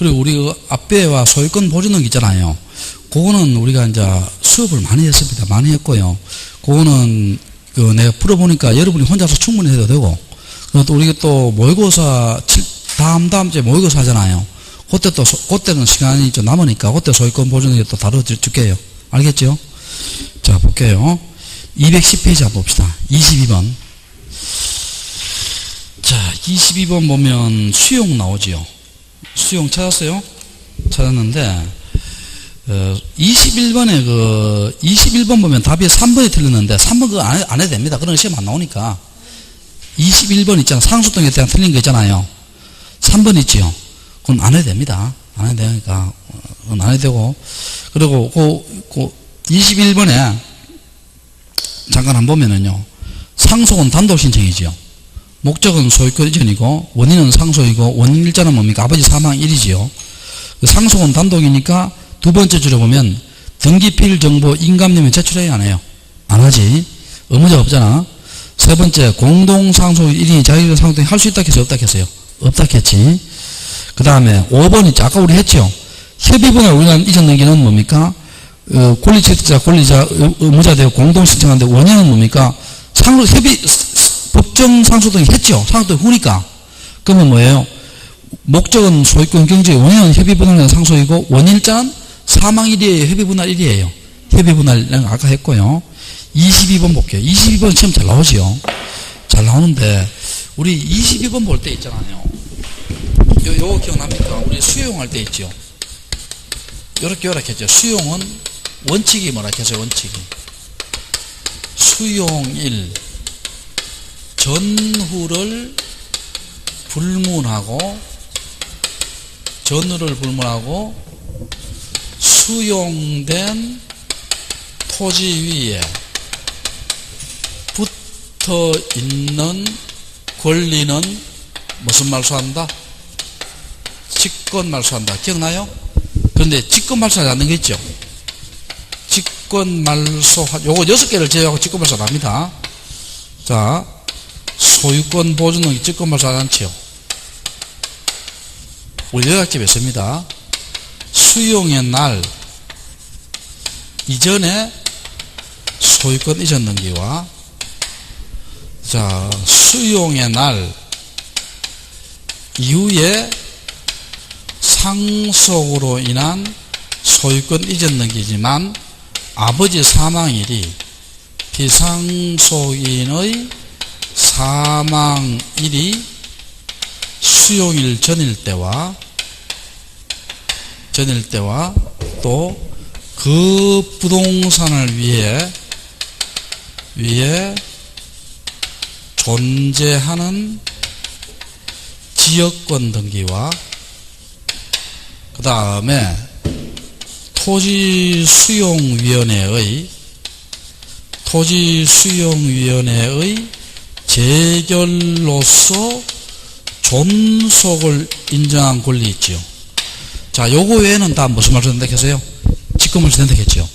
그리고 우리 그 앞배와 소유권 보존등기 있잖아요. 그거는 우리가 이제 수업을 많이 했습니다. 많이 했고요. 그거는 그 내가 풀어보니까 여러분이 혼자서 충분히 해도 되고, 그리고 또 우리가 또 모의고사, 다음 주에 모의고사 하잖아요. 그때는 시간이 좀 남으니까 그때 소유권 보존등기 또 다뤄줄게요. 알겠죠? 자, 볼게요. 210페이지 한번 봅시다. 22번. 자, 22번 보면 수용 나오지요. 수용 찾았어요? 찾았는데, 21번에 21번 보면 답이 3번이 틀렸는데, 3번 그거 안 해도 됩니다. 그런 거 시험 안 나오니까. 21번 있잖아. 상수동에 대한 틀린 거 있잖아요. 3번 있지요. 그건 안 해도 됩니다. 안 해도 되니까. 그건 안 해도 되고. 그리고, 21번에, 잠깐 한번 보면은요. 상속은 단독 신청이지요. 목적은 소유권 이전이고, 원인은 상속이고, 원인 일자는 뭡니까? 아버지 사망 1이지요. 상속은 단독이니까, 두 번째 줄에 보면, 등기필 정보 인감되면 제출해야 안 해요. 안 하지. 의무자가 없잖아. 세 번째, 공동상속 1인이 자기가 상속이 할 수 있다 했어요? 없다 했어요? 없다 했지. 그 다음에 5번 있죠. 아까 우리 했죠. 협의분할 우리나라 이전 등기는 뭡니까? 권리취득자, 권리자, 의무자 되고 공동신청하는데 원인은 뭡니까? 법정 상속등기 했죠. 상속등기 후니까. 그러면 뭐예요? 목적은 소유권 경제, 원인은 협의분할 상속이고, 원인일자는 사망 1이에요? 협의분할 1이에요? 협의분할 아까 했고요. 22번 볼게요. 22번 시험 잘 나오지요. 잘 나오는데, 우리 22번 볼 때 있잖아요. 요거 기억납니까? 우리 수용할 때 있죠. 요렇게 했죠. 수용은 원칙이 뭐라 했어요? 원칙이. 수용 1. 전후를 불문하고 수용된 토지 위에 붙어 있는 권리는 무슨 말소한다? 직권 말소한다. 기억나요? 그런데 직권 말소하지 않는 게 있죠. 직권 말소, 요거 6개를 제외하고 직권 말소 안 합니다. 자, 소유권 보존등기 직권 말소하지 않지요. 우리 요약집에 있습니다. 수용의 날 이전에 소유권 이전 등기와 자, 수용의 날 이후에 상속으로 인한 소유권 이전 등기지만 아버지 사망일이 피상속인의 사망일이 수용일 전일 때와 또 그 부동산을 위해 존재하는 지역권 등기와 그 다음에 토지수용위원회의 재결로서 존속을 인정한 권리 있지요. 자, 요거 외에는 다 무슨 말씀 선택했어요? 직권을 선택했죠.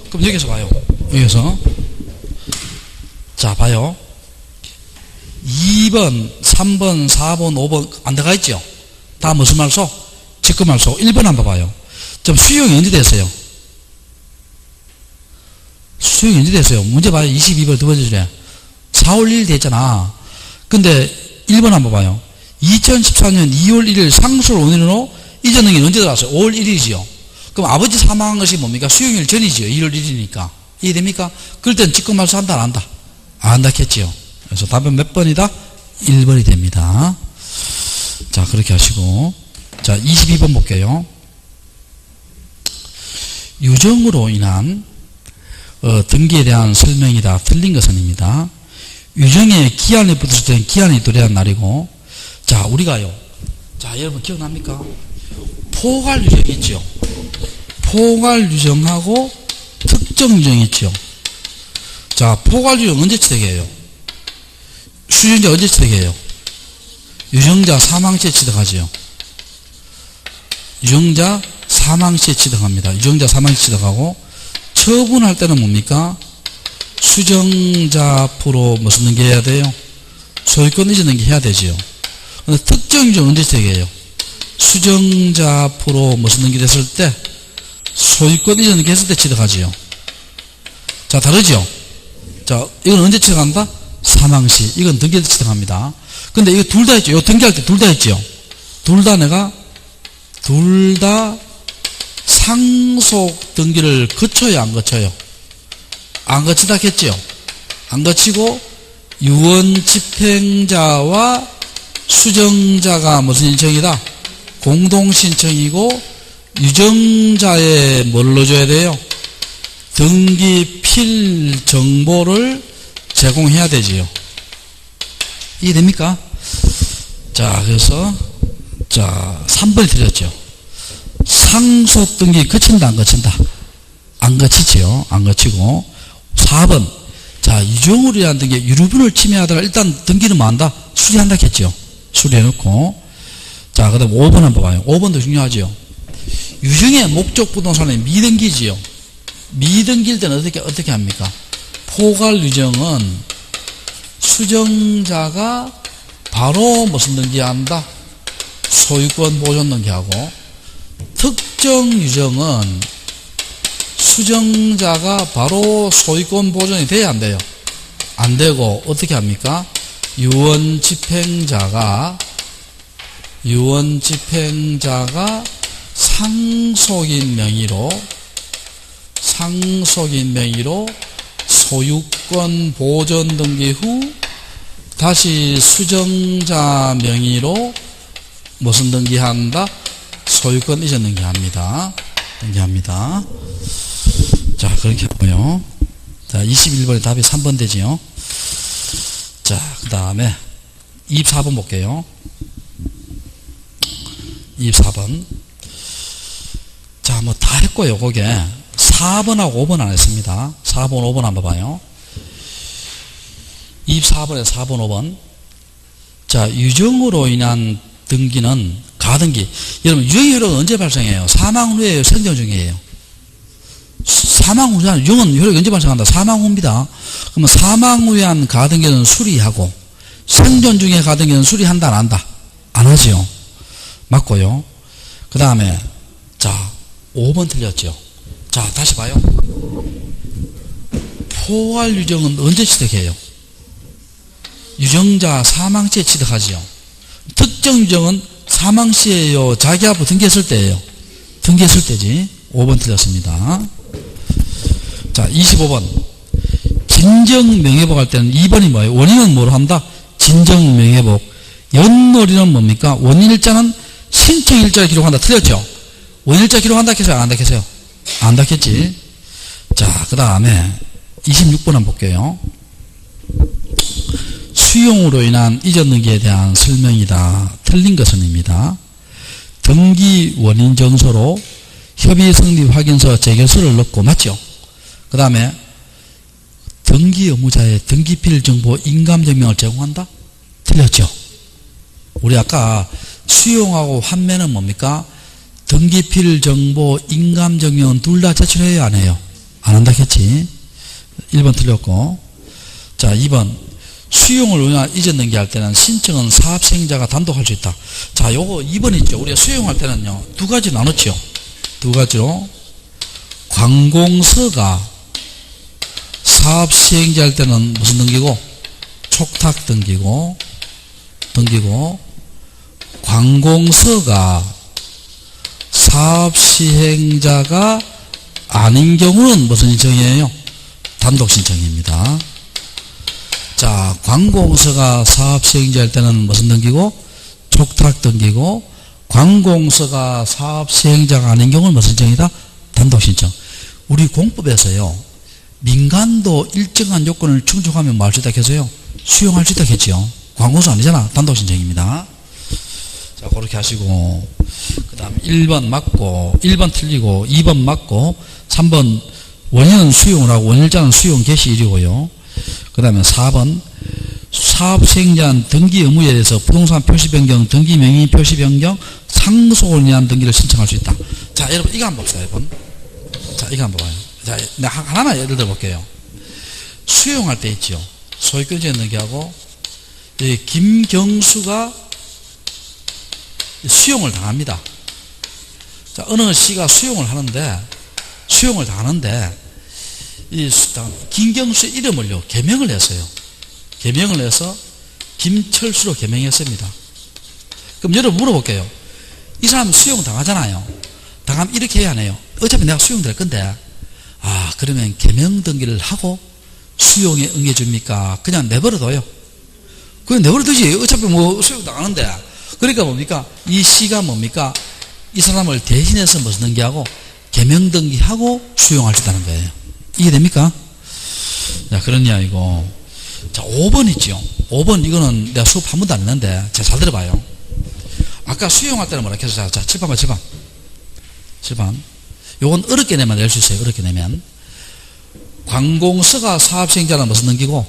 그럼 여기서 봐요. 여기서. 자, 봐요. 2번, 3번, 4번, 5번 안 들어가 있죠? 다 무슨 말소? 직권 말소. 1번 한번 봐요. 좀 수용이 언제 됐어요? 수용이 언제 됐어요? 문제 봐요. 22번 두 번째 줄에. 4월 1일 됐잖아. 근데 1번 한번 봐요. 2014년 2월 1일 상속 원인으로 이전 등기는 언제 들어왔어요? 5월 1일이지요. 그럼 아버지 사망한 것이 뭡니까? 수용일 전이지요. 2월 1일이니까. 이해됩니까? 그럴 땐 직권 말소 한다, 안 한다? 안 한다겠지요. 그래서 답은 몇 번이다? 1번이 됩니다. 자, 그렇게 하시고. 자, 22번 볼게요. 유정으로 인한 등기에 대한 설명이다. 틀린 것은입니다. 유정에 기한이 붙었을 때는 기한이 도래한 날이고, 자, 우리가요. 자, 여러분 기억납니까? 포괄 유정이 있죠. 포괄 유정하고 특정 유정이 있죠. 자, 포괄 유정 언제 취득해요? 수령자 언제 취득해요? 유정자 사망 시에 취득하지요. 유정자 사망 시에 취득합니다. 유정자 사망 시에 취득하고, 처분할 때는 뭡니까? 수정자 앞으로 무슨 등기 해야 돼요? 소유권 이전 등기 해야 되지요. 근데 특정 유정 언제 취득해요? 수정자 앞으로 무슨 등기됐을 때 소유권 이전 등기했을 때 취득하지요. 자, 다르죠? 자, 이건 언제 취득한다? 사망시. 이건 등기할 때 취득합니다. 근데 이거 둘 다 있죠. 이거 등기할 때 둘 다 있죠. 둘 다 상속 등기를 거쳐요, 안 거쳐요? 안 거치다 했지요. 안 거치고 유언 집행자와 수정자가 무슨 신청이다? 공동 신청이고 유정자에 뭘 넣어줘야 돼요? 등기 필 정보를 제공해야 되지요. 이해됩니까? 자, 그래서 자 3번이 틀렸죠. 상속 등기 거친다 안 거친다? 안 거치지요. 안 거치고 4번 자 유정물이라는 등기 유류분을 침해하다가 일단 등기는 뭐 한다? 수리한다 했죠. 수리해놓고 자 그 다음 5번 한번 봐요. 5번도 중요하지요. 유정의 목적 부동산의 미등기지요. 미등기일 때는 어떻게 합니까? 포괄 유정은 수정자가 바로 무슨 등기한다? 소유권 보존 등기하고 특정 유정은 수정자가 바로 소유권 보존이 돼야 안 돼요? 안 되고 어떻게 합니까? 유언 집행자가 상속인 명의로 소유권 보존 등기 후 다시 수정자 명의로 무슨 등기한다? 소유권 이전 등기합니다. 자, 그렇게 하고요. 자, 21번의 답이 3번 되지요. 자, 그 다음에 24번 볼게요. 24번. 자, 뭐 다 했고요, 거기에. 4번하고 5번 안 했습니다. 4번, 5번 한번 봐요. 24번에 4번, 5번. 자, 유정으로 인한 등기는 가등기. 여러분, 유정의 효력은 언제 발생해요? 사망 후에요? 생존 중이에요? 사망 후에, 유정은 효력이 언제 발생한다? 사망 후입니다. 그러면 사망 후에 한 가등기는 수리하고, 생존 중에 가등기는 수리한다, 안 한다? 안 하지요. 맞고요. 그 다음에, 자, 5번 틀렸죠. 자, 다시 봐요. 포괄 유정은 언제 취득해요? 유정자 사망시에 취득하지요. 특정 유정은 사망시에요? 자기 앞으로 등기했을 때예요? 등기했을 때지. 5번 틀렸습니다. 자, 25번. 진정명예복 할 때는 2번이 뭐예요? 원인은 뭐로 한다? 진정명예복. 연월일은 뭡니까? 원인일자는 신청일자를 기록한다. 틀렸죠? 원일자 기록한다 했어요? 안 한다 했어요? 안 한다 했지. 자, 그 다음에 26번 한번 볼게요. 수용으로 인한 이전 등기에 대한 설명이다. 틀린 것은입니다. 등기 원인 정서로 협의 성립 확인서 재결서를 넣고 맞죠? 그 다음에 등기 의무자의 등기필 정보 인감증명을 제공한다? 틀렸죠? 우리 아까 수용하고 환매는 뭡니까? 등기필 정보 인감증명은 둘 다 제출해요? 안 해요? 안 한다 했지. 1번 틀렸고. 자, 2번. 수용을 위한 이전 등기할 때는 신청은 사업시행자가 단독 할 수 있다. 자, 요거 2번 있죠. 우리가 수용할 때는요, 두 가지 나눴죠. 두 가지로. 관공서가 사업시행자 할 때는 무슨 등기고? 촉탁 등기고, 관공서가 사업시행자가 아닌 경우는 무슨 신청이에요? 단독 신청입니다. 자, 관공서가 사업시행자 할 때는 무슨 등기고? 촉탁 등기고, 관공서가 사업시행자가 아닌 경우는 무슨 신청이다? 단독 신청. 우리 공법에서요, 민간도 일정한 요건을 충족하면 뭐 할 수 있다 해서요? 수용할 수 있다 했지요. 관공서 아니잖아. 단독 신청입니다. 자, 그렇게 하시고, 그 다음 1번 맞고, 1번 틀리고, 2번 맞고, 3번 원인은 수용을 하고, 원일자는 수용 개시일이고요. 그 다음에 4번, 사업시행자는 등기 의무에 대해서 부동산 표시 변경, 등기 명의 표시 변경, 상속을 위한 등기를 신청할 수 있다. 자, 여러분, 이거 한번 봅시다, 여러분. 자, 이거 한번 봐요. 자, 내가 하나만 예를 들어 볼게요. 수용할 때 있죠. 소유권자 등기하고, 김경수가 수용을 당합니다. 자, 어느 씨가 수용을 하는데, 김경수의 이름을요, 개명을 했어요. 개명을 해서 김철수로 개명했습니다. 그럼 여러분 물어볼게요. 이 사람 수용 당하잖아요. 당하면 이렇게 해야 하네요. 어차피 내가 수용될 건데, 그러면 개명 등기를 하고 수용에 응해줍니까? 그냥 내버려둬요. 그냥 내버려두지. 어차피 수용 당하는데. 그러니까 뭡니까? 이 시가 뭡니까? 이 사람을 대신해서 무슨 등기하고 개명 등기하고 수용할 수 있다는 거예요. 이해됩니까? 자, 그런 이야기고. 자, 5번 있죠. 5번 이거는 내가 수업 한 번도 안 했는데 잘 들어봐요. 아까 수용할 때는 뭐라 했어? 자, 7번 봐, 7번. 요건 어렵게 내면 낼 수 있어요. 어렵게 내면. 관공서가 사업시행자는 무슨 등기고?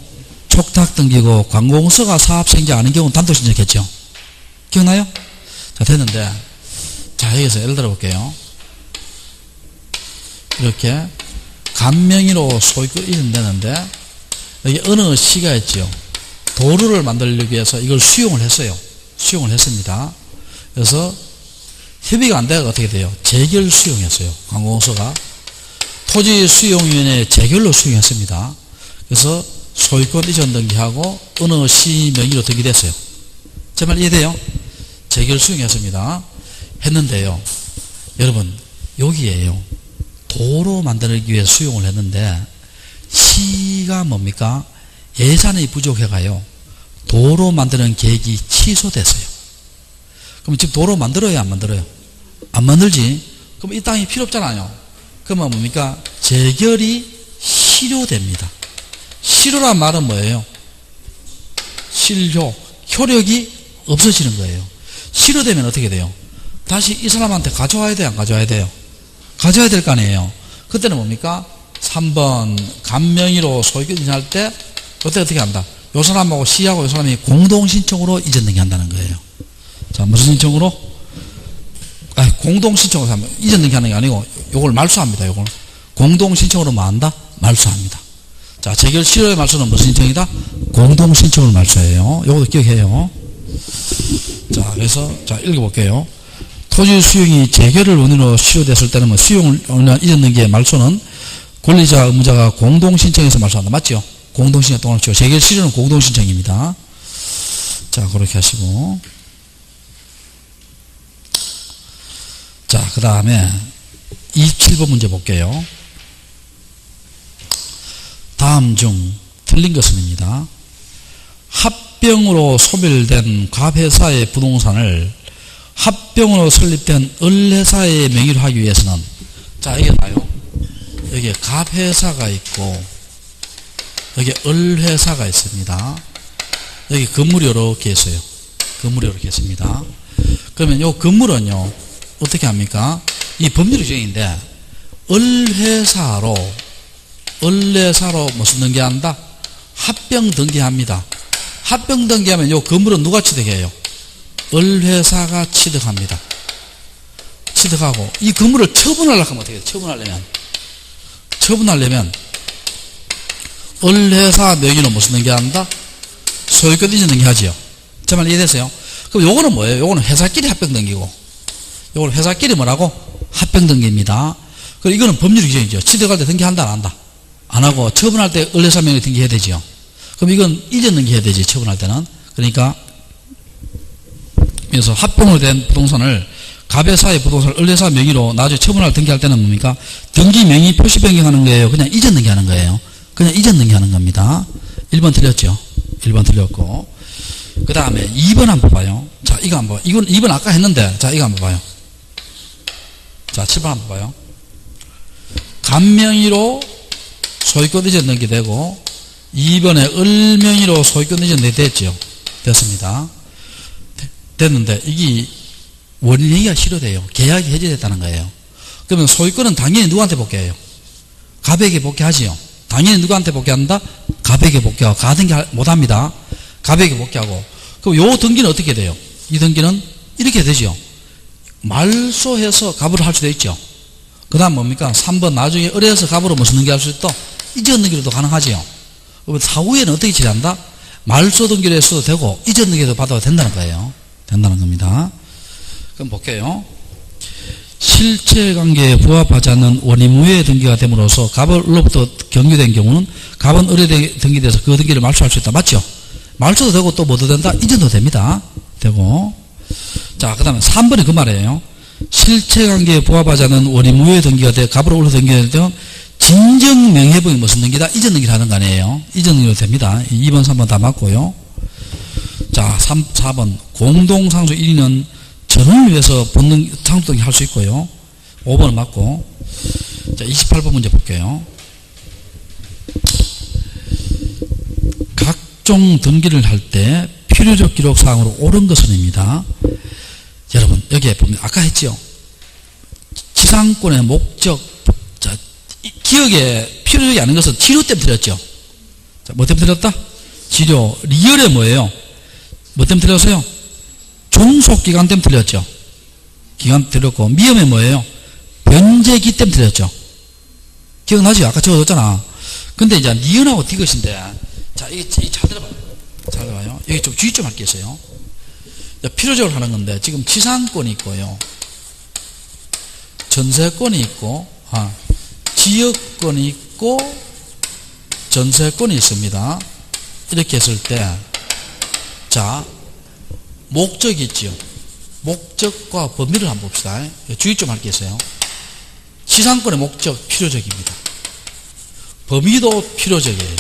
촉탁 등기고, 관공서가 사업시행자 아닌 경우는 단독 신청했죠. 기억나요? 자, 됐는데, 자, 여기서 예를 들어 볼게요. 이렇게, 간명의로 소유권 이전되는데, 여기 어느 시가 있죠. 도로를 만들기 위해서 이걸 수용을 했어요. 수용을 했습니다. 그래서, 협의가 안 돼가 어떻게 돼요? 재결 수용했어요. 관공서가. 토지수용위원회 재결로 수용했습니다. 그래서 소유권 이전 등기하고 어느 시 명의로 등기됐어요. 제 말 이해돼요? 재결 수용했습니다. 했는데요. 여러분, 여기에요. 도로 만들기 위해 수용을 했는데 시가 뭡니까? 예산이 부족해가요. 도로 만드는 계획이 취소됐어요. 그럼 지금 도로 만들어요? 안 만들어요? 안 만들지? 그럼 이 땅이 필요 없잖아요. 그러면 뭡니까? 재결이 실효됩니다. 실효란 말은 뭐예요? 실효. 효력이 없어지는 거예요. 실효되면 어떻게 돼요? 다시 이 사람한테 가져와야 돼요? 안 가져와야 돼요? 가져와야 될 거 아니에요? 그때는 뭡니까? 3번 간명의로 소유권 이전할 때 그때 어떻게 한다? 요 사람하고 시하고 요 사람이 공동신청으로 이전 등기한다는 거예요. 자, 무슨 신청으로? 공동신청으로 하면 이전 등기하는 게 아니고 요걸 말소합니다. 요걸 공동신청으로 뭐 한다? 말소합니다. 자, 재결 실효의 말소는 무슨 신청이다? 공동신청을 말소해요. 요것도 기억해요. 자, 그래서 자, 읽어볼게요. 토지 수용이 재결을 원인으로 실효됐을 때는 뭐 수용을 이전 등기의 말소는 권리자, 의무자가 공동신청해서 말소한다. 맞죠? 공동신청 동안 재결 실효는 공동신청입니다. 자, 그렇게 하시고. 자, 그 다음에 27번 문제 볼게요. 다음 중 틀린 것은입니다. 합병으로 소멸된 갑회사의 부동산을 합병으로 설립된 을회사의 명의로 하기 위해서는, 자, 이게 봐요. 여기 갑회사가 있고 여기 을회사가 있습니다. 여기 건물이 이렇게 있어요. 건물이 이렇게 있습니다. 그러면 이 건물은요 어떻게 합니까? 이 법률 규정인데 을회사로 무슨 등기한다? 합병 등기합니다. 합병 등기하면 이 건물은 누가 취득해요? 을회사가 취득합니다. 취득하고 이 건물을 처분하려고 하면 어떻게 해요? 처분하려면 을회사 명의로 무슨 등기한다? 소유권 이전 등기하지요. 제 말 이해됐어요? 그럼 요거는 뭐예요? 요거는 회사끼리 합병 등기고 요거는 회사끼리 뭐라고? 합병 등기입니다. 그리고 이거는 법률 규정이죠. 취득할 때 등기한다 안 한다? 안 하고 처분할 때 을회사 명의 등기해야 되죠. 그럼 이건 이전 등기해야 되지. 처분할 때는. 그러니까 그래서 합병으로 된 부동산을 갑회사의 부동산을 을회사 명의로 나중에 처분할 등기할 때는 뭡니까? 등기 명의 표시 변경하는 거예요. 그냥 이전 등기하는 거예요. 그냥 이전 등기하는 겁니다. 1번 틀렸죠. 1번 틀렸고. 그 다음에 2번 한번 봐요. 자, 이거 한번 봐요. 이건 2번 아까 했는데, 자, 이거 한번 봐요. 자, 7번 한번 봐요. 간명의로 소유권 이전 등기되고 2번에 을명의로 소유권 이전 됐죠. 됐습니다. 됐는데 이게 원리가 실효돼요. 계약이 해지됐다는 거예요. 그러면 소유권은 당연히 누구한테 복귀해요? 갑에게 복귀하지요. 당연히 누구한테 복귀한다? 갑에게 복귀하고 가 등기 못합니다. 갑에게 복귀하고. 그럼 요 등기는 어떻게 돼요? 이 등기는 이렇게 되죠. 말소해서 갑으로 할 수도 있죠. 그 다음 뭡니까? 3번 나중에 을에서 갑으로 무슨 등기할 수 있다? 이전 등기로도 가능하지요. 그럼 사후에는 어떻게 처리한다? 말소 등기로 했어도 되고 이전 등기도 받아도 된다는 거예요. 된다는 겁니다. 그럼 볼게요. 실체관계에 부합하지 않는 원의무효의 등기가 됨으로써 갑을로부터 경유된 경우는 갑은 을에 등기돼서 그 등기를 말소할 수 있다. 맞죠? 말소도 되고 또 뭐도 된다? 이전도 됩니다. 되고. 자, 그 다음에 3번이 그 말이에요. 실체관계에 부합하지 않는 원의무효의 등기가 돼 갑으로 등기될 때는 진정명예부의 무슨 등기다? 이전 등기를 하는 거 아니에요. 이전 등기로 됩니다. 2번, 3번 다 맞고요. 자, 4번. 공동상수 1위는 전을 위해서 본능 상수등기 할 수 있고요. 5번은 맞고. 자, 28번 문제 볼게요. 각종 등기를 할 때 필요적 기록사항으로 옳은 것은입니다. 여러분, 여기에 보면 아까 했죠. 지상권의 목적. 자, 기억에 필요적이 않은 것은 치료 때문에 틀렸죠. 자, 뭐 때문에 틀렸다? 치료. 리얼에 뭐예요? 뭐 때문에 틀렸어요? 종속기간 때문에 틀렸죠. 기간 틀렸고, 미음에 뭐예요? 변제기 때문에 틀렸죠. 기억나지? 아까 적어줬잖아. 근데 이제 니은하고 디귿인데, 자, 이게 잘 들어봐요. 잘 들어봐요. 여기 좀 주의 좀 할 게 있어요. 필요적으로 하는 건데, 지금 지상권이 있고요. 전세권이 있고, 지역권이 있고, 전세권이 있습니다. 이렇게 했을 때, 자, 목적이 있지요. 목적과 범위를 한번 봅시다. 주의 좀 할 게 있어요. 지상권의 목적 필요적입니다. 범위도 필요적이에요.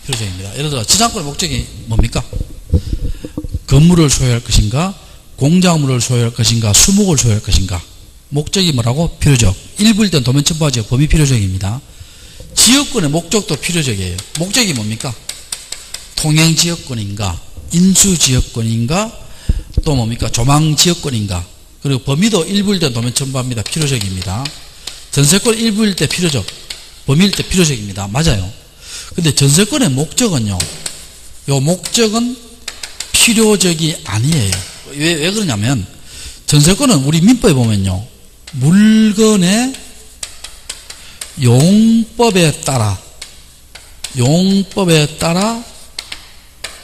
필요적입니다. 예를 들어 지상권의 목적이 뭡니까? 건물을 소유할 것인가? 공작물을 소유할 것인가? 수목을 소유할 것인가? 목적이 뭐라고? 필요적. 일부일 땐 도면 첨부하죠. 범위 필요적입니다. 지역권의 목적도 필요적이에요. 목적이 뭡니까? 통행지역권인가? 인수지역권인가? 또 뭡니까? 조망지역권인가? 그리고 범위도 일부일 때 도면 첨부합니다. 필요적입니다. 전세권 일부일 때 필요적, 범위일 때 필요적입니다. 맞아요. 근데 전세권의 목적은요, 요 목적은 필요적이 아니에요. 왜 그러냐면, 전세권은 우리 민법에 보면요, 물건의 용법에 따라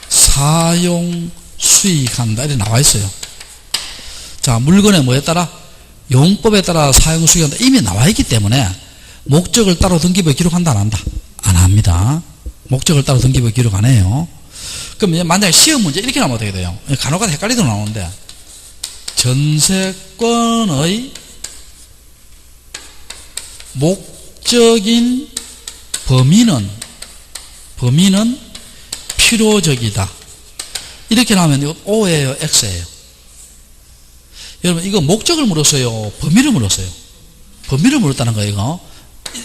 사용, 수익한다. 이렇게 나와 있어요. 자, 물건의 뭐에 따라? 용법에 따라 사용, 수익한다. 이미 나와 있기 때문에 목적을 따로 등기부에 기록한다, 안 한다? 안 합니다. 목적을 따로 등기부에 기록 안 해요. 그럼 만약에 시험 문제 이렇게 나오면 어떻게 돼요? 간혹 가다 헷갈리도 나오는데, 전세권의 목적인 범위는 필요적이다. 이렇게 나오면 이거 O예요, X예요? 여러분, 이거 목적을 물었어요? 범위를 물었어요? 범위를 물었다는 거예요, 이거.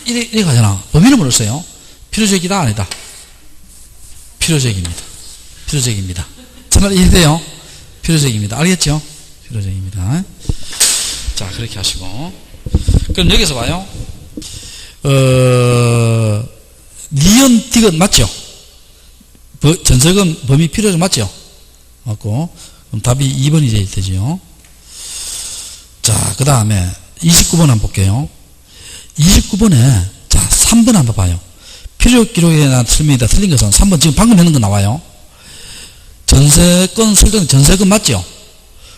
이렇게 가잖아. 범위를 물었어요? 필요적이다, 아니다? 필요적입니다. 필요적입니다. 정말 이해돼요? 필요적입니다. 알겠죠? 필요적입니다. 자, 그렇게 하시고. 그럼 여기서 봐요. 니은, 디귿 맞죠? 전세금 범위 필요적 맞죠? 맞고. 그럼 답이 2번이 되죠. 자, 그 다음에 29번 한번 볼게요. 29번에, 자, 3번 한번 봐요. 필요적 기록에 대한 설명이다. 틀린 것은 3번 지금 방금 했는 거 나와요. 전세권 설정, 전세금 맞죠?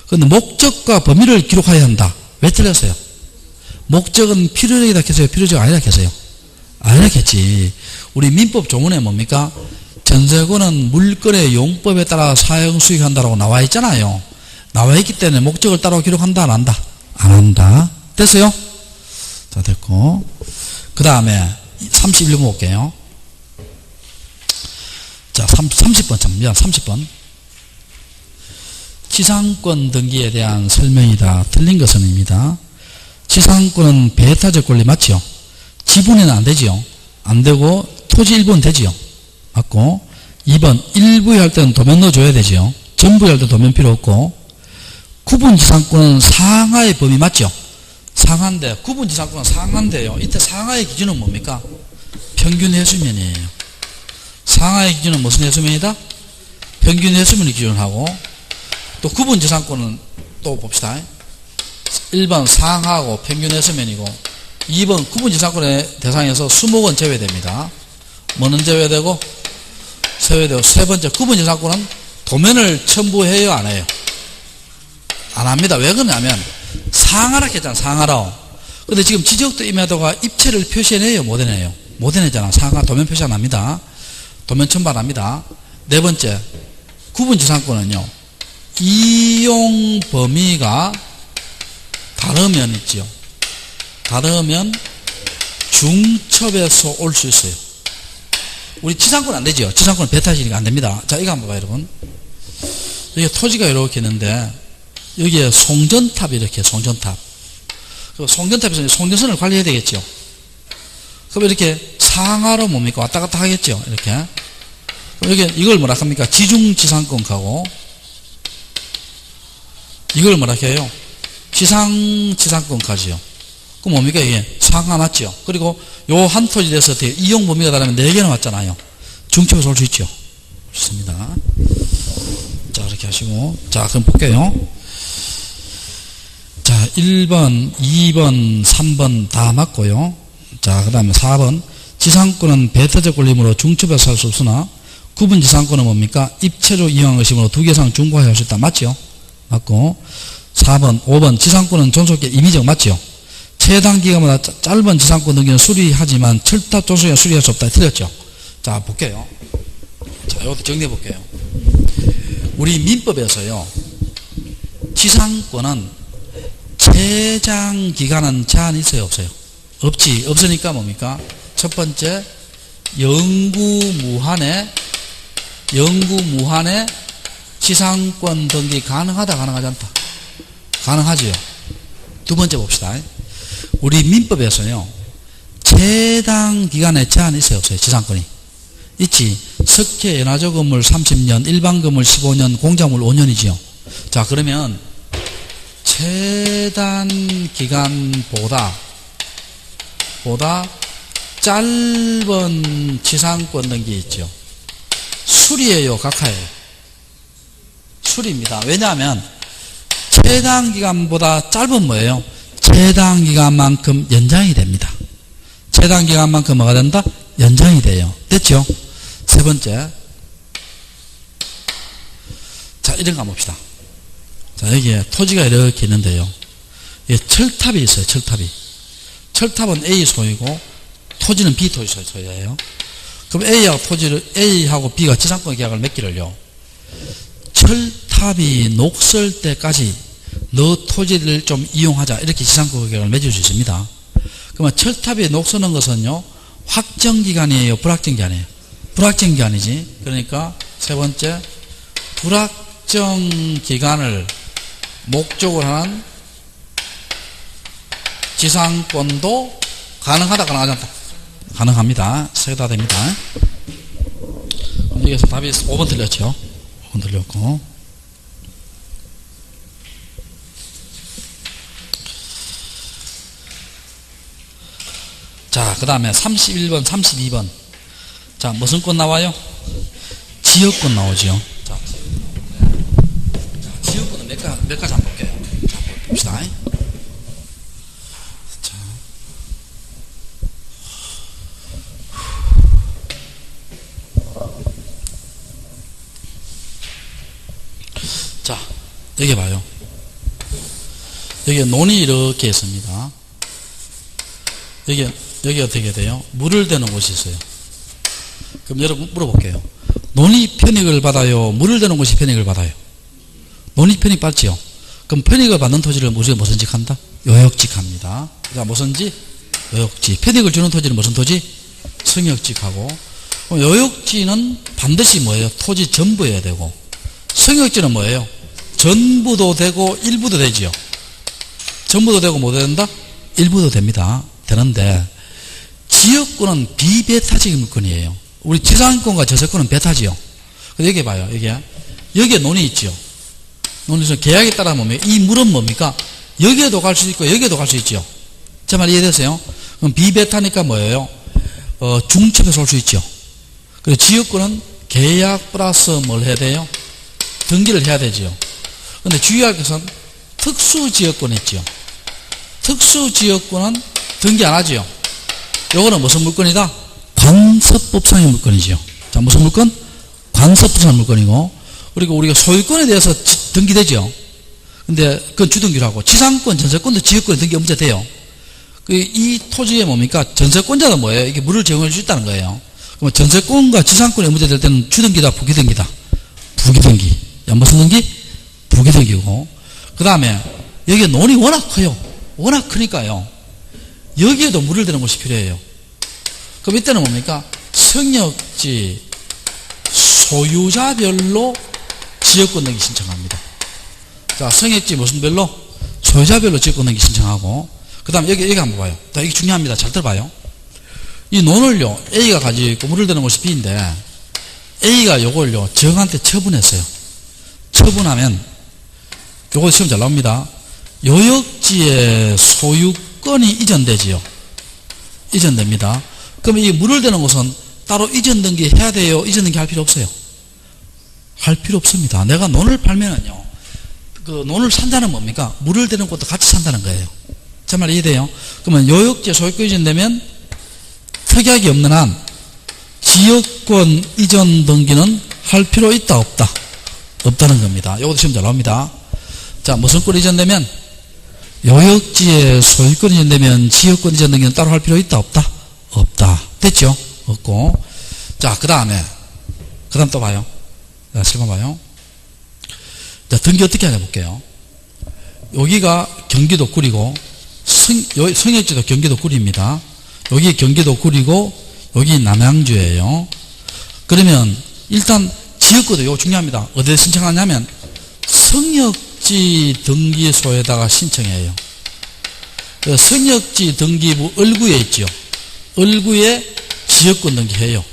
그런데 목적과 범위를 기록해야 한다. 왜 틀렸어요? 목적은 필요적이다 했어요? 필요적 아니라 했어요? 아니라 했지. 우리 민법 조문에 뭡니까? 전세권은 물건의 용법에 따라 사용 수익한다라고 나와 있잖아요. 나와 있기 때문에 목적을 따로 기록한다, 안 한다? 안 한다. 됐어요? 자, 됐고. 그 다음에 31번 볼게요. 자, 30번 참입니다. 30번. 지상권 등기에 대한 설명이다. 틀린 것은입니다. 지상권은 배타적 권리 맞죠? 지분에는 안 되지요. 안 되고 토지 일부는 되지요. 맞고. 2번 일부할 때는 도면 넣어줘야 되지요. 전부할 때는 도면 필요 없고. 구분지상권은 상하의 범위 맞죠? 상하인데 구분지상권은 상하인데요. 이때 상하의 기준은 뭡니까? 평균 해수면이에요. 상하의 기준은 무슨 해수면이다? 평균 해수면을 기준하고, 또 구분지상권은 또 봅시다. 1번 상하고 평균 해수면이고, 2번 구분지상권의 대상에서 수목은 제외됩니다. 뭐는 제외되고? 제외되고, 세 번째 구분지상권은 도면을 첨부해요, 안 해요? 안 합니다. 왜 그러냐면 상하라 했잖아. 상하라. 근데 지금 지적도 임야도가 입체를 표시해내요? 못 해내요? 못 해내잖아. 상하 도면 표시 안 합니다. 도면 첨부합니다. 네 번째, 구분지상권은요, 이용 범위가 다르면 있지요. 다르면 중첩에서 올 수 있어요. 우리 지상권 안 되죠. 지상권은 배타시니까 안 됩니다. 자, 이거 한번 봐요, 여러분. 여기 토지가 이렇게 있는데, 여기에 송전탑이 이렇게, 송전탑. 그 송전탑에서 송전선을 관리해야 되겠죠. 그럼 이렇게 상하로 뭡니까? 왔다 갔다 하겠죠. 이렇게. 그럼 여기, 이걸 뭐라 합니까? 지중지상권하고, 이걸 뭐라 해요? 지상권까지요. 그럼 뭡니까? 이게 상하 맞죠? 그리고 요 한 토지에 대해서 이용 범위가 다르면 4개나 왔잖아요. 중첩에서 올 수 있죠. 좋습니다. 자, 이렇게 하시고. 자, 그럼 볼게요. 자, 1번, 2번, 3번 다 맞고요. 자, 그 다음에 4번. 지상권은 배타적 권리이므로 중첩에서 할 수 없으나 구분 지상권은 뭡니까? 입체로 이용한 것이므로 2개 이상 중과할 수 있다. 맞죠? 맞고. 4번, 5번. 지상권은 존속계 임의적 맞죠? 최단 기간마다 짧은 지상권 등기는 수리하지만 철탑 존속에 수리할 수 없다. 틀렸죠? 자, 볼게요. 자, 이것도 정리해 볼게요. 우리 민법에서요, 지상권은 최장 기간은 제한이 있어요? 없어요? 없지. 없으니까 뭡니까? 첫 번째, 영구무한의 지상권 등기 가능하다, 가능하지 않다? 가능하지요. 두 번째 봅시다. 우리 민법에서요, 최단 기간에 제한이 있어요? 없어요? 지상권이. 있지. 석회 연화조 건물 30년, 일반 건물 15년, 공작물 5년이지요. 자, 그러면 최단 기간보다 짧은 지상권 등기 있죠. 수리예요? 각하예요? 수리입니다. 왜냐하면 최단 기간보다 짧은 뭐예요? 최단 기간만큼 연장이 됩니다. 최단 기간만큼 뭐가 된다? 연장이 돼요. 됐죠? 세 번째. 자, 이런 거 봅시다. 자, 여기에 토지가 이렇게 있는데요. 여기 철탑이 있어요. 철탑이. 철탑은 A 소유고 토지는 B 토지 소유예요. 그럼 A하고 B가 지상권 계약을 맺기를요, 철탑이 녹슬 때까지 너 토지를 좀 이용하자, 이렇게 지상권 계약을 맺을 수 있습니다. 그러면 철탑이 녹서는 것은요, 확정기간이에요? 불확정기간이에요? 불확정기간이지. 그러니까 세 번째, 불확정기간을 목적으로 하는 지상권도 가능하다, 가능하지 않다? 가능합니다. 세 개 다 됩니다. 여기서 답이 5번 틀렸죠? 5번 틀렸고. 자, 그 다음에 31번, 32번. 자, 무슨 권 나와요? 지역권 나오죠. 자, 지역권은 몇 가지 한번 볼게요. 자, 봅시다. 자, 여기 봐요. 여기 논이 이렇게 있습니다. 여기 어떻게 돼요? 물을 대는 곳이 있어요. 그럼 여러분 물어볼게요. 논이 편익을 받아요? 물을 대는 곳이 편익을 받아요? 논이 편익 받지요? 그럼 편익을 받는 토지를 우리가 무슨 직 한다? 요역직합니다. 자, 무슨지? 요역직. 편익을 주는 토지는 무슨 토지? 성역직하고. 요역지는 반드시 뭐예요? 토지 전부여야 되고, 성역지는 뭐예요? 전부도 되고 일부도 되지요. 전부도 되고 못 된다? 일부도 됩니다. 되는데 지역권은 비배타적 물권이에요. 우리 지상권과 저세권은 배타지요. 근데 여기 봐요. 여기에 논이 있죠. 논에서 계약에 따라 보면 이 물은 뭡니까? 여기에도 갈 수 있고 여기에도 갈 수 있죠. 제 말 이해되세요? 그럼 비배타니까 뭐예요? 중첩에서 올 수 있죠. 그리고 지역권은 계약 플러스 뭘 해야 돼요? 등기를 해야 되지요. 근데 주의할 것은 특수지역권이 있죠. 특수지역권은 등기 안 하지요. 요거는 무슨 물건이다? 관습법상의 물건이지요. 자, 무슨 물건? 관습법상의 물건이고, 그리고 우리가 소유권에 대해서 등기되죠. 근데 그건 주등기라고. 지상권, 전세권도 지역권 등기 문제 돼요. 이 토지에 뭡니까? 전세권자는 뭐예요? 이게 물을 제공할 수 있다는 거예요. 그럼 전세권과 지상권에 문제될 때는 주등기다, 부기등기다. 부기등기. 무슨 등기? 부기등기고. 그 다음에 여기에 논이 워낙 커요. 워낙 크니까요. 여기에도 물을 대는 것이 필요해요. 그럼 이때는 뭡니까? 성역지 소유자별로 지역권 등기 신청합니다. 자, 성역지 무슨 별로? 소유자별로 지역권 등기 신청하고, 그 다음에 여기 한번 봐요. 자, 이게 중요합니다. 잘 들어봐요. 이 논을요, A가 가지고 있고 물을 대는 곳이 B인데, A가 요걸요, 정한테 처분했어요. 처분하면, 요거 시험 잘 나옵니다. 요역지의 소유권이 이전되지요. 이전됩니다. 그럼 이 물을 대는 곳은 따로 이전 등기 해야 돼요? 이전 등기 할 필요 없어요? 할 필요 없습니다. 내가 논을 팔면은요, 그 논을 산다는 뭡니까? 물을 대는 곳도 같이 산다는 거예요. 제 말 이해돼요? 그러면 요역지의 소유권 이전되면 특약이 없는 한 지역권 이전 등기는 할 필요 있다, 없다? 없다는 겁니다. 이것도 시험 잘 나옵니다. 자, 무슨 권 이전되면? 요역지의 소유권 이전되면 지역권 이전 등기는 따로 할 필요 있다, 없다? 없다. 됐죠? 없고. 자, 그 다음 또 봐요. 자, 7번 봐요. 자, 등기 어떻게 하냐 볼게요. 여기가 경기도 꿀이고, 성역지도 경기도 꿀입니다. 여기 경기도 꿀이고, 여기 남양주예요. 그러면, 일단, 지역구도 이거 중요합니다. 어디에 신청하냐면, 성역지 등기소에다가 신청해요. 성역지 등기부 얼구에 있죠. 얼구에 지역권 등기해요.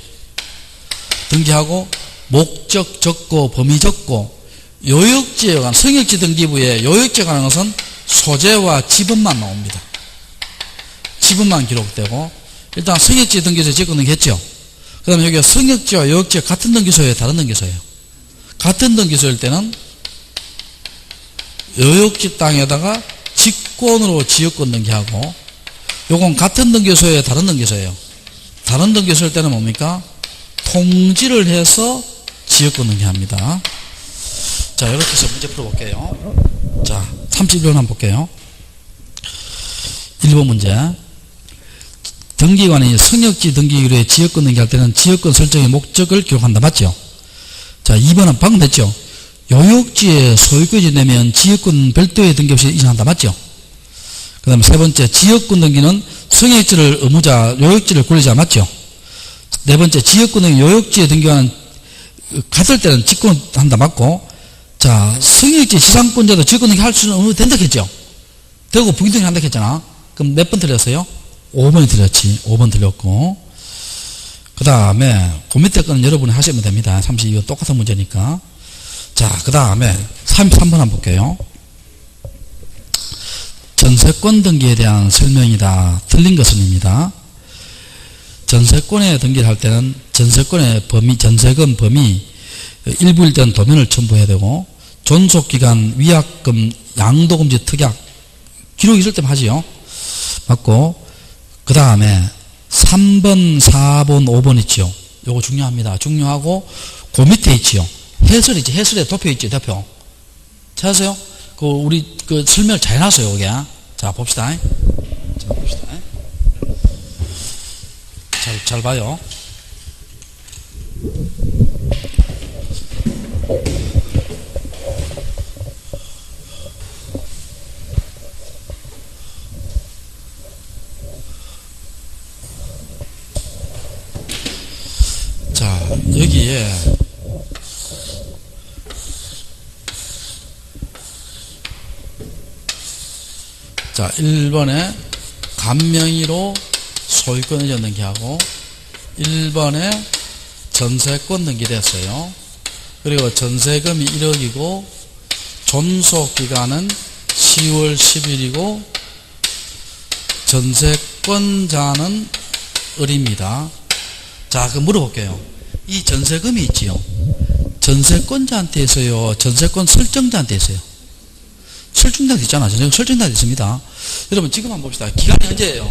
등기하고, 목적 적고, 범위 적고, 요역지에 관한, 성역지 등기부에 요역지에 관한 것은 소재와 지분만 나옵니다. 지분만 기록되고, 일단 성역지 등기소에 지역권 등기했죠. 그 다음에 여기가 성역지와 요역지가 같은 등기소예요, 다른 등기소예요? 같은 등기소일 때는 요역지 땅에다가 직권으로 지역권 등기하고, 요건 같은 등기소예요, 다른 등기소예요? 다른 등기소일 때는 뭡니까? 통지를 해서 지역권 등기합니다. 자, 이렇게 해서 문제 풀어볼게요. 자, 31번 한번 볼게요. 1번 문제. 등기관이 성역지 등기율에 지역권 등기할 때는 지역권 설정의 목적을 기록한다. 맞죠? 자, 2번은 방금 됐죠? 요역지에 소유권이 되면 지역권 별도의 등기 없이 이전한다. 맞죠? 그 다음에 세 번째, 지역권 등기는 성역지를 의무자, 요역지를 권리자. 맞죠? 네 번째, 지역권 등기 요역지에 등기하는 같을 때는 직권한다. 맞고, 자, 성역지 지상권자도 지역권 등기 할 수는 된다 했죠? 되고 부기등기 한다 했잖아. 그럼 몇 번 틀렸어요? 5번이 틀렸지. 5번 틀렸고. 그 다음에 그 밑에 거는 여러분이 하시면 됩니다. 32번 똑같은 문제니까. 자, 그 다음에 33번 한번 볼게요. 전세권 등기에 대한 설명이다. 틀린 것은입니다. 전세권에 등기를 할 때는 전세권의 범위, 전세금 범위 일부일 때는 도면을 첨부해야 되고, 존속기간, 위약금, 양도금지 특약 기록이 있을 때만 하지요. 맞고, 그 다음에 3번, 4번, 5번 있죠. 요거 중요합니다. 중요하고, 그 밑에 있지요. 해설 있지. 해설에 도표 있지. 도표. 찾으세요? 우리 설명을 잘 해놨어요. 여기. 자, 봅시다. 자, 봅시다. 잘 봐요. 자, 여기에 자, 1번에 감명의로 소유권 이전 등기하고, 1번에 전세권 등기됐어요. 그리고 전세금이 1억이고 존속기간은 10월 10일이고 전세권자는 을입니다. 자, 그럼 물어볼게요. 이 전세금이 있지요. 전세권자한테 있어요? 전세권 설정자한테 있어요? 설정자한테 있잖아. 전세권 설정자한테 있습니다. 여러분 지금 한번 봅시다. 기간이 언제예요?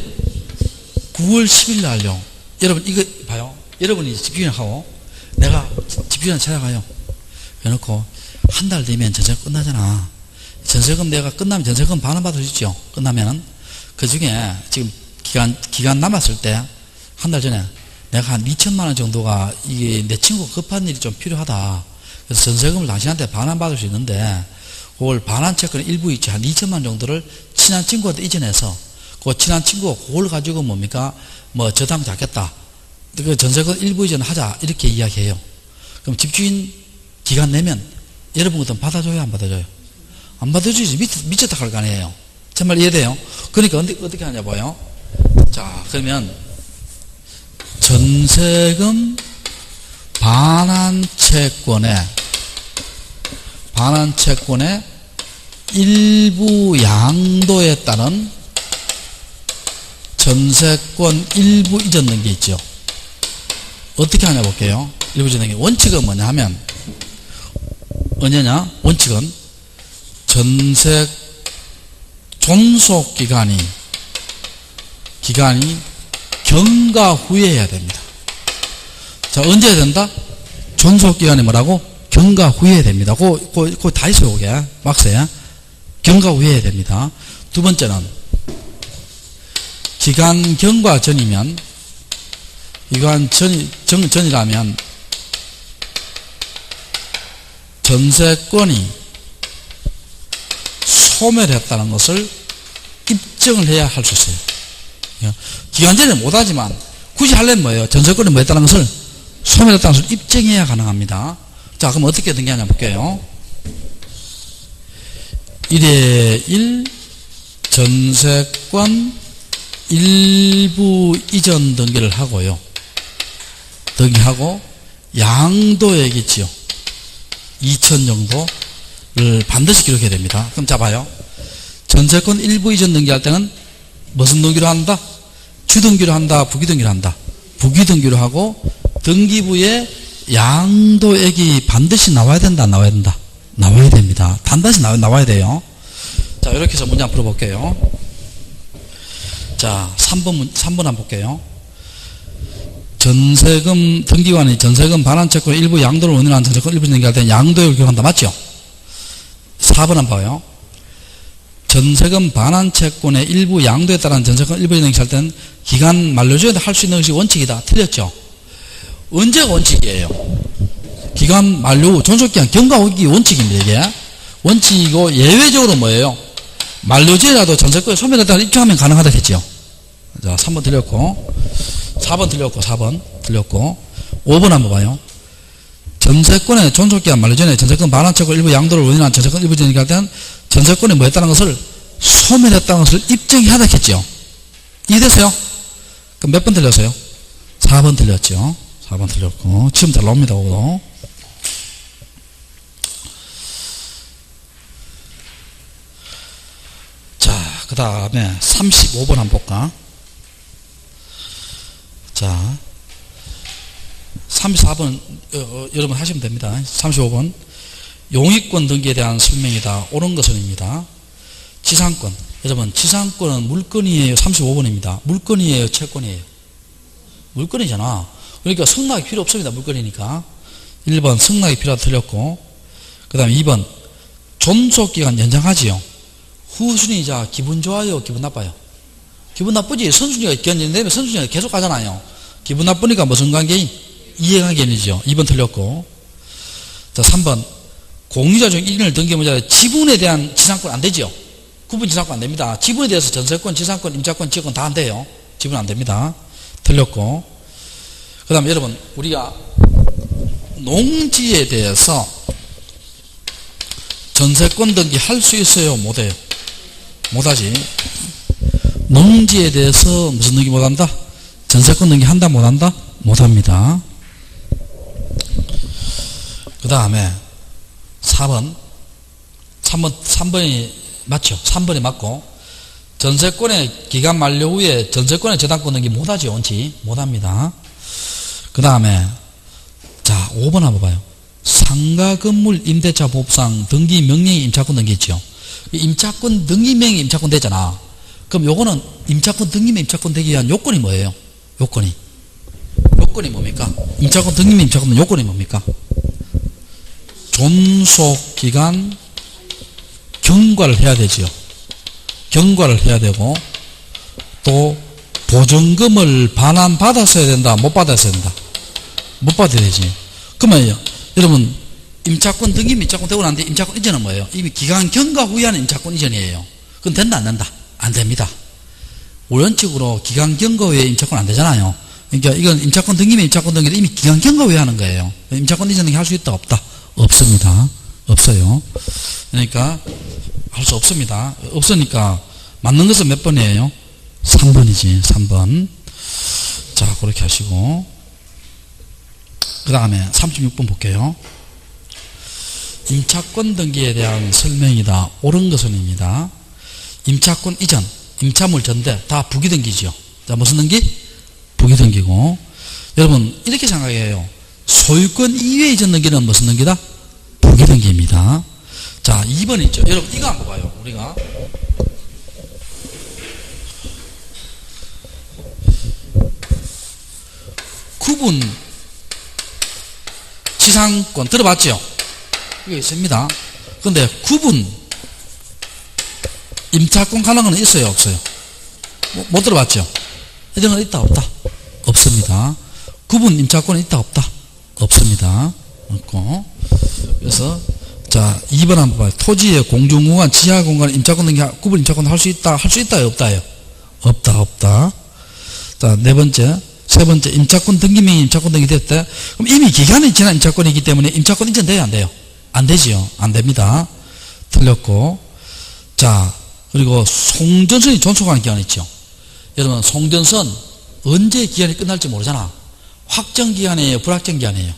9월 10일 날요. 여러분 이거 봐요. 여러분이 집주인하고 내가 집주인 찾아가요. 해놓고 한 달 되면 전세가 끝나잖아. 전세금 내가 끝나면 전세금 반환 받을 수 있죠. 끝나면은. 그 중에 지금 기간 남았을 때, 한 달 전에 내가 한 2천만 원 정도가 이게 내 친구가 급한 일이 좀 필요하다. 그래서 전세금을 당신한테 반환 받을 수 있는데, 그걸 반환 채권의 일부 있지. 한 2천만 원 정도를 친한 친구한테 이전해서, 그 친한 친구가 그걸 가지고 뭡니까? 뭐 저당 잡겠다. 그 전세금 일부 이전 하자. 이렇게 이야기해요. 그럼 집주인 기간 내면 여러분 것도 받아줘요? 안 받아줘요? 안 받아주지. 미쳤다 할 거 아니에요. 정말 이해돼요? 그러니까 어떻게 하냐 봐요. 자, 그러면 전세금 반환채권의 일부 양도에 따른 전세권 일부 이전 등기 있죠. 어떻게 하냐 볼게요. 일부 이전 등기. 원칙은 뭐냐 하면, 언제냐? 원칙은 전세 존속 기간이 경과 후에 해야 됩니다. 자, 언제 해야 된다? 존속 기간이 뭐라고? 경과 후에 해야 됩니다. 그거 다 있어요, 그게. 막스에. 경과 후에 해야 됩니다. 두 번째는, 기간 경과 전이면, 전이라면, 전세권이 소멸했다는 것을 입증을 해야 할 수 있어요. 기간 전에 못하지만, 굳이 하려면 뭐예요? 전세권이 뭐 했다는 것을 소멸했다는 것을 입증해야 가능합니다. 자, 그럼 어떻게 등기하냐 볼게요. 1에 1 전세권 일부 이전 등기를 하고요. 등기하고 양도액 있지요. 2천 정도를 반드시 기록해야 됩니다. 그럼 잡아요. 전세권 일부 이전 등기할 때는 무슨 등기로 한다? 주등기로 한다? 부기등기로 한다? 부기등기로 하고 등기부에 양도액이 반드시 나와야 된다? 안 나와야 된다? 나와야 됩니다. 반드시 나와야 돼요. 자, 이렇게 해서 문제 한번 풀어볼게요. 자, 3번 한번 볼게요. 전세금 등기관이 전세금 반환채권 일부 양도를 원인한 전세권 일부 등기할 때는 양도액을 기록한다. 맞죠? 4번 한번 봐요. 전세금 반환채권의 일부 양도에 따른 전세권 일부 등기할 때는 기간 만료 전에 할 수 있는 것이 원칙이다. 틀렸죠? 언제가 원칙이에요? 기간 만료 후 존속기간 경과 후기 원칙입니다. 이게 원칙이고, 예외적으로 뭐예요? 만료 전이라도 전세권이 소멸했다고 입증하면 가능하다 했죠. 자, 3번 틀렸고, 4번 틀렸고, 4번 틀렸고, 5번 한번 봐요. 전세권의 존속기간 만료 전에 전세권 반환채권 일부 양도를 원인한 전세권 일부 등기할 때는 전세권이 뭐 했다는 것을 소멸했다는 것을 입증해야 했겠죠. 이해됐어요? 그럼 몇 번 틀렸어요? 4번 틀렸죠. 4번 틀렸고, 지금 잘 나옵니다. 오도. 자, 그 다음에 35번 한번 볼까? 자, 34번 여러분 하시면 됩니다. 35번 용익권 등기에 대한 설명이다. 옳은 것은입니다. 지상권, 여러분 지상권은 물건이에요? 35번입니다. 물건이에요? 채권이에요? 물건이잖아. 그러니까 승낙이 필요 없습니다. 물건이니까. 1번 승낙이 필요하다 틀렸고, 그 다음에 2번 존속기간 연장하지요. 후순위자 기분 좋아요? 기분 나빠요? 기분 나쁘지. 선순위가 견인되면 선순위가 계속 가잖아요. 기분 나쁘니까 무슨 관계인? 이해관계인이죠. 2번 틀렸고. 자, 3번 공유자 중 1인을 등기문자 지분에 대한 지상권 안 되죠. 구분 지상권 안 됩니다. 지분에 대해서 전세권, 지상권, 임차권, 지역권 다 안 돼요. 지분 안 됩니다. 틀렸고. 그 다음에 여러분, 우리가 농지에 대해서 전세권 등기 할 수 있어요? 못해요? 못하지. 농지에 대해서 무슨 등기 못한다? 전세권 등기 한다? 못한다? 못합니다. 그 다음에 3번이 맞죠? 3번이 맞고, 전세권의 기간 만료 후에 전세권의 저당권 등기 못하죠. 원칙 못합니다. 그 다음에 자, 5번 한번 봐요. 상가 건물 임대차 법상 등기 명령의 임차권 등기 있죠. 임차권 등기명의 임차권 되잖아. 그럼 요거는 임차권 등기명 임차권 되기 위한 요건이 뭐예요? 요건이 뭡니까? 임차권 등기명 임차권 요건이 뭡니까? 존속기간 경과를 해야 되지요. 경과를 해야 되고, 또 보증금을 반환받았어야 된다, 못 받았어야 된다? 못 받아야 되지. 그러면 여러분 임차권 등기 임차권 되고 난 뒤에 임차권 이전은 뭐예요? 이미 기간 경과 후에 하는 임차권 이전이에요. 그건 된다 안 된다? 안 됩니다. 원칙으로 기간 경과 후에 임차권 안 되잖아요. 그러니까 이건 임차권 등기면 임차권 등기를 이미 기간 경과 후에 하는 거예요. 임차권 이전 등기 할 수 있다 없다? 없습니다. 없어요. 그러니까 할 수 없습니다. 없으니까 맞는 것은 몇 번이에요? 3번이지. 3번. 자, 그렇게 하시고 그 다음에 36번 볼게요. 임차권 등기에 대한 설명이다. 옳은 것은입니다. 임차권 이전, 임차물 전대 다 부기등기죠. 자, 무슨 등기? 부기등기고, 여러분 이렇게 생각해요. 소유권 이외 이전 등기는 무슨 등기다? 부기등기입니다. 자, 2번 있죠. 여러분 이거 한번 봐요. 우리가 구분 지상권 들어봤죠? 이거 있습니다. 그런데 구분 임차권 가능은 있어요 없어요? 못 들어봤죠? 이런 건 있다 없다? 없습니다. 구분 임차권은 있다 없다? 없습니다. 없고. 그래서 자 2번 한번 봐요. 토지의 공중공간 지하공간 임차권 등기 구분 임차권 할 수 있다? 할 수 있다요 없다요? 없다 없다. 자 네 번째 세 번째 임차권 등기명의 임차권 등기 됐대. 그럼 이미 기간이 지난 임차권이기 때문에 임차권 이전 돼요 안 돼요? 안 되지요. 안 됩니다. 틀렸고. 자 그리고 송전선이 존속하는 기간이 있죠. 여러분 송전선 언제 기간이 끝날지 모르잖아. 확정기간이에요 불확정기간이에요?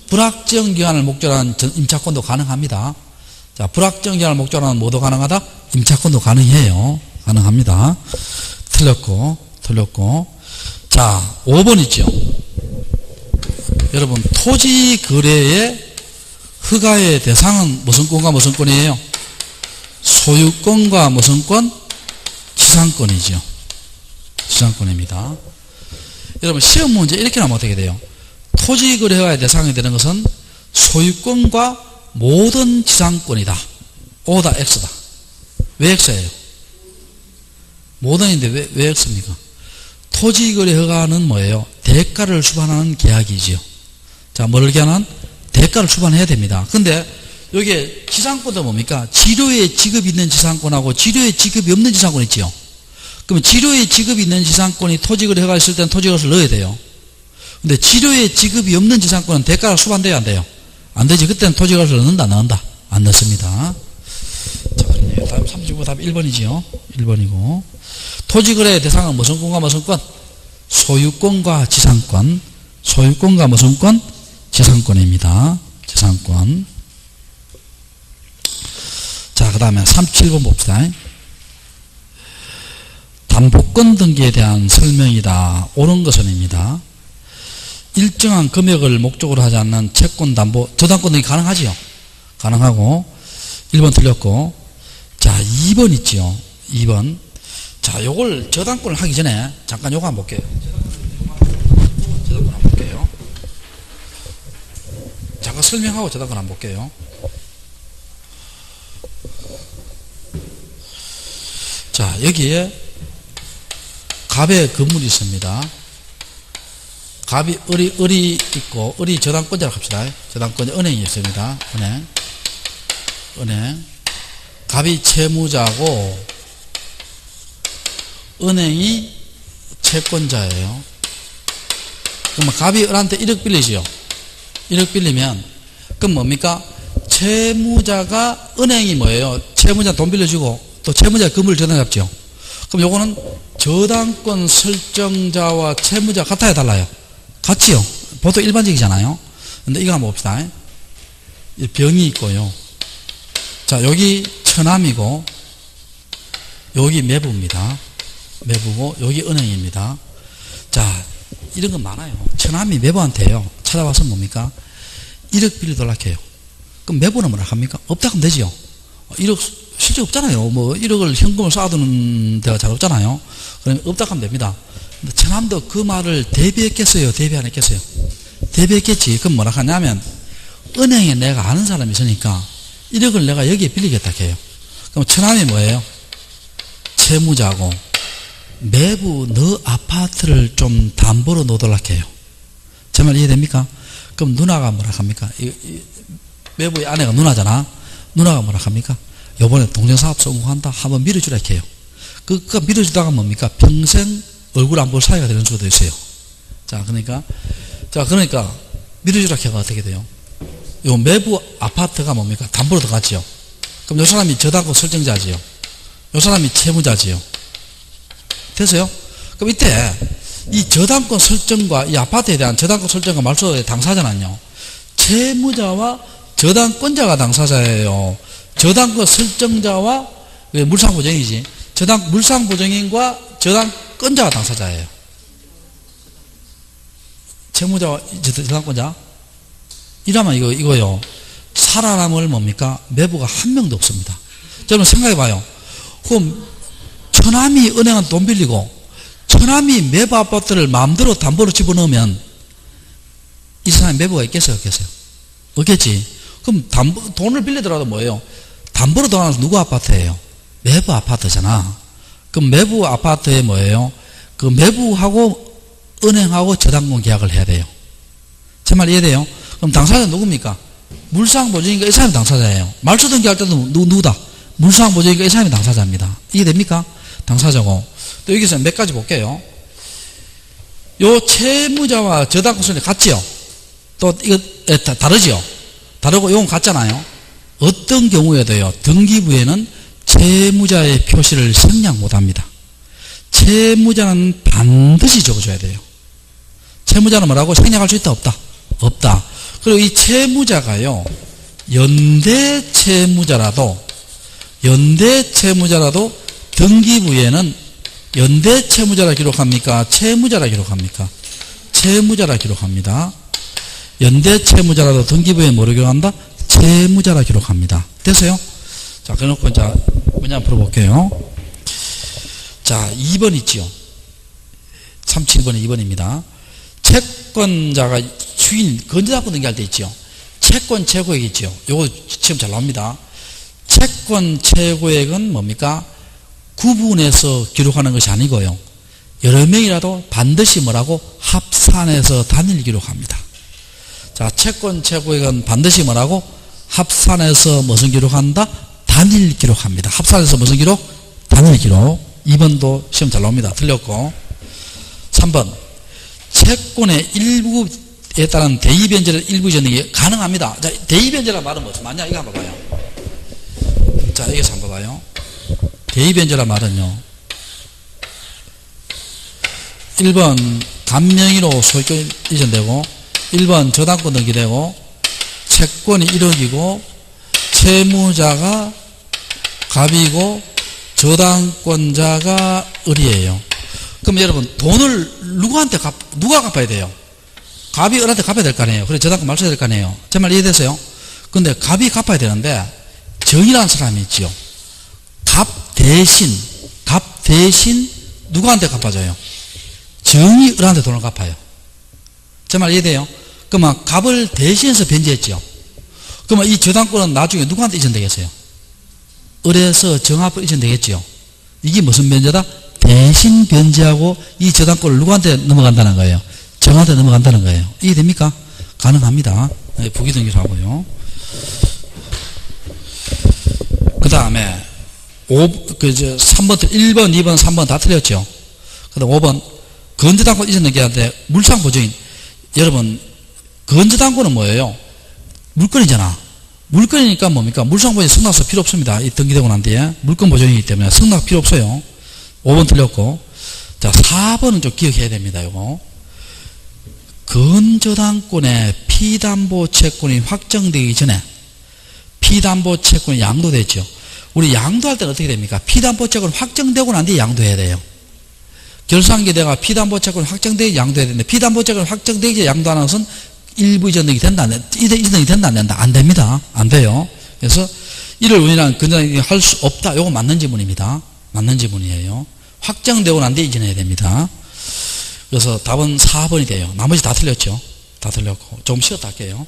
불확정기간을 목적으로 한 임차권도 가능합니다. 자 불확정기간을 목적으로 하는 뭐도 가능하다? 임차권도 가능해요. 가능합니다. 틀렸고. 자 5번 있죠. 여러분 토지 거래의 허가의 대상은 무슨 권과 무슨 권이에요? 소유권과 무슨 권? 지상권이죠. 지상권입니다. 여러분 시험 문제 이렇게 나오면 어떻게 돼요? 토지 거래 허가의 대상이 되는 것은 소유권과 모든 지상권이다. O다 X다. 왜 X예요? 모든인데 왜 X입니까? 토지 거래 허가는 뭐예요? 대가를 수반하는 계약이지요. 자, 뭐를 계약하는? 대가를 수반해야 됩니다. 근데 여기에 지상권도 뭡니까? 지료에 지급이 있는 지상권하고 지료에 지급이 없는 지상권 있지요. 그러면 지료에 지급이 있는 지상권이 토지 거래 허가 있을 때는 토지 거래를 넣어야 돼요. 근데 지료에 지급이 없는 지상권은 대가가 수반돼야 안 돼요. 안 되지. 그때는 토지 거래를 넣는다 안 넣는다? 안 넣습니다. 자, 그러네요. 다음 35 답 1번이지요. 1번이고. 토지거래의 대상은 무슨 권과 무슨 권? 소유권과 지상권. 소유권과 무슨 권? 지상권입니다. 지상권. 자, 그 다음에 37번 봅시다. 담보권 등기에 대한 설명이다. 옳은 것은입니다. 일정한 금액을 목적으로 하지 않는 채권 담보, 저당권 등기 가능하지요? 가능하고. 1번 틀렸고. 자, 2번 있지요. 2번. 자, 요걸 저당권을 하기 전에 잠깐 요거 한번 볼게요. 저당권 한번 볼게요. 잠깐 설명하고 저당권 한번 볼게요. 자, 여기에 갑의 건물이 있습니다. 갑이 을이 있고, 을이 저당권자라고 합시다. 저당권자 은행이 있습니다. 은행. 갑이 채무자고, 은행이 채권자예요. 그러면 갑이 을한테 1억 빌리지요. 1억 빌리면 그럼 뭡니까? 채무자가 은행이 뭐예요? 채무자 돈 빌려주고 또 채무자 건물을 저당 잡죠. 그럼 요거는 저당권 설정자와 채무자 같아야 달라요? 같지요. 보통 일반적이잖아요. 근데 이거 한번 봅시다. 병이 있고요. 자, 여기 처남이고 여기 매부입니다. 매부고 여기 은행입니다. 자, 이런 건 많아요. 처남이 매부한테요 찾아와서 뭡니까? 1억 빌려달라고 해요. 그럼 매부는 뭐라 합니까? 없다 하면 되지요. 1억 실제 없잖아요. 뭐 1억을 현금을 쌓아두는 데가 잘 없잖아요. 그러면 없다 하면 됩니다. 근데 처남도 그 말을 대비했겠어요? 대비 안 했겠어요? 대비했겠지. 그럼 뭐라 하냐면 은행에 내가 아는 사람이 있으니까 1억을 내가 여기에 빌리겠다 해요. 그럼 처남이 뭐예요? 채무자고 매부 너 아파트를 좀 담보로 놓도록 해요. 제 말 이해됩니까? 그럼 누나가 뭐라 합니까? 매부의 아내가 누나잖아. 누나가 뭐라 합니까? 요번에 동생사업 성공한다. 한번 밀어주라 해요. 그거 밀어주다가 뭡니까? 평생 얼굴 안 볼 사이가 되는 수도 있어요. 그러니까 밀어주라 해가 어떻게 돼요? 요 매부 아파트가 뭡니까? 담보로 들어갔지요. 그럼 요 사람이 저당권 설정자지요. 요 사람이 채무자지요. 됐어요? 그럼 이때 이 저당권 설정과 이 아파트에 대한 저당권 설정과 말소의 당사자는요, 채무자와 저당권자가 당사자예요. 저당권 설정자와 물상보증이지. 물상보증인과 저당권자가 당사자예요. 채무자와 저당권자. 이러면 이거요. 살아남을 뭡니까? 매부가 한 명도 없습니다. 여러분 생각해봐요. 그럼 처남이 은행한테 돈 빌리고 처남이 매부 아파트를 마음대로 담보로 집어넣으면 이 사람이 매부가 있겠어요? 없겠어요? 없겠지. 그럼 돈을 빌리더라도 뭐예요? 담보로 들어가는 누구 아파트예요? 매부 아파트잖아. 그럼 매부 아파트에 뭐예요? 그 매부하고 은행하고 저당권 계약을 해야 돼요. 제 말 이해돼요? 그럼 당사자는 누굽니까? 물상보증인가 이 사람이 당사자예요. 말소 등기할 때도 누구다? 물상보증인가 이 사람이 당사자입니다. 이해됩니까? 당사자고. 또 여기서 몇 가지 볼게요. 요 채무자와 저당권이 같지요? 또 이거 다르지요? 다르고 요건 같잖아요. 어떤 경우에도요, 등기부에는 채무자의 표시를 생략 못합니다. 채무자는 반드시 적어줘야 돼요. 채무자는 뭐라고? 생략할 수 있다 없다? 없다. 그리고 이 채무자가요, 연대 채무자라도 등기부에는 연대 채무자라 기록합니까? 채무자라 기록합니까? 채무자라 기록합니다. 연대 채무자라도 등기부에 뭐로 기록한다? 채무자라 기록합니다. 됐어요? 자, 그래놓고 이제 문제 한번 풀어볼게요. 자, 2번 있지요. 37번에 2번입니다. 채권자가 주인, 건전학권 등기할 때 있지요. 채권 최고액 있지요. 요거 시험 잘 나옵니다. 채권 최고액은 뭡니까? 구분해서 기록하는 것이 아니고요. 여러 명이라도 반드시 뭐라고? 합산해서 단일 기록합니다. 자, 채권 최고액은 반드시 뭐라고? 합산해서 무슨 기록한다? 단일 기록합니다. 합산해서 무슨 기록? 단일 기록. 2번도 시험 잘 나옵니다. 틀렸고. 3번. 채권의 일부에 따른 대의변제를 일부 전등이 가능합니다. 자, 대의변제라는 말은 무슨 말이냐? 이거 한번 봐봐요. 자, 여기서 한번 봐봐요. 대의변제란 말은요, 1번 감명의로 소유권 이전되고 1번 저당권 등기되고 채권이 1억이고 채무자가 갑이고 저당권자가 을이에요. 그럼 여러분 돈을 누가 갚아야 돼요? 갑이 을한테 갚아야 될 거 아니에요. 그래 저당권 말소해야 될 거 아니에요. 제 말 이해되세요? 근데 갑이 갚아야 되는데 정이라는 사람이 있지요. 갑 대신 누구한테 갚아줘요? 정이 을한테 돈을 갚아요. 제 말 이해돼요? 그러면 갑을 대신해서 변제했죠. 그러면 이 저당권은 나중에 누구한테 이전되겠어요? 을에서 정 앞으로 이전되겠죠. 이게 무슨 변제다? 대신 변제하고 이 저당권을 누구한테 넘어간다는 거예요? 정한테 넘어간다는 거예요. 이해됩니까? 가능합니다. 네, 부기등기를 하고요. 그 다음에 3번, 1번, 2번, 3번 다 틀렸죠. 그 다음 5번 건저당권 이전되게 물상보증인. 여러분 건저당권은 뭐예요? 물건이잖아. 물건이니까 뭡니까? 물상보증인 승낙서 필요 없습니다. 이 등기되고 난 뒤에 물건 보증이기 때문에 승낙 필요 없어요. 5번 틀렸고. 자, 4번은 좀 기억해야 됩니다. 요거 건저당권의 피담보 채권이 확정되기 전에 피담보 채권이 양도됐죠. 우리 양도할 때는 어떻게 됩니까? 피담보 채권 확정되고 난 뒤에 양도해야 돼요. 결산기대가 피담보 채권 확정되기 양도해야 되는데 피담보 채권 확정되기 양도하는 것은 일부 이전등이 된다 안 된다? 이전등이 된다 안 된다? 안 됩니다. 안 돼요. 그래서 이를 원인한 건전하게 할 수 없다. 요거 맞는 지문입니다. 맞는 지문이에요. 확정되고 난 뒤에 이전해야 됩니다. 그래서 답은 4번이 돼요. 나머지 다 틀렸죠. 다 틀렸고. 조금 쉬었다 할게요.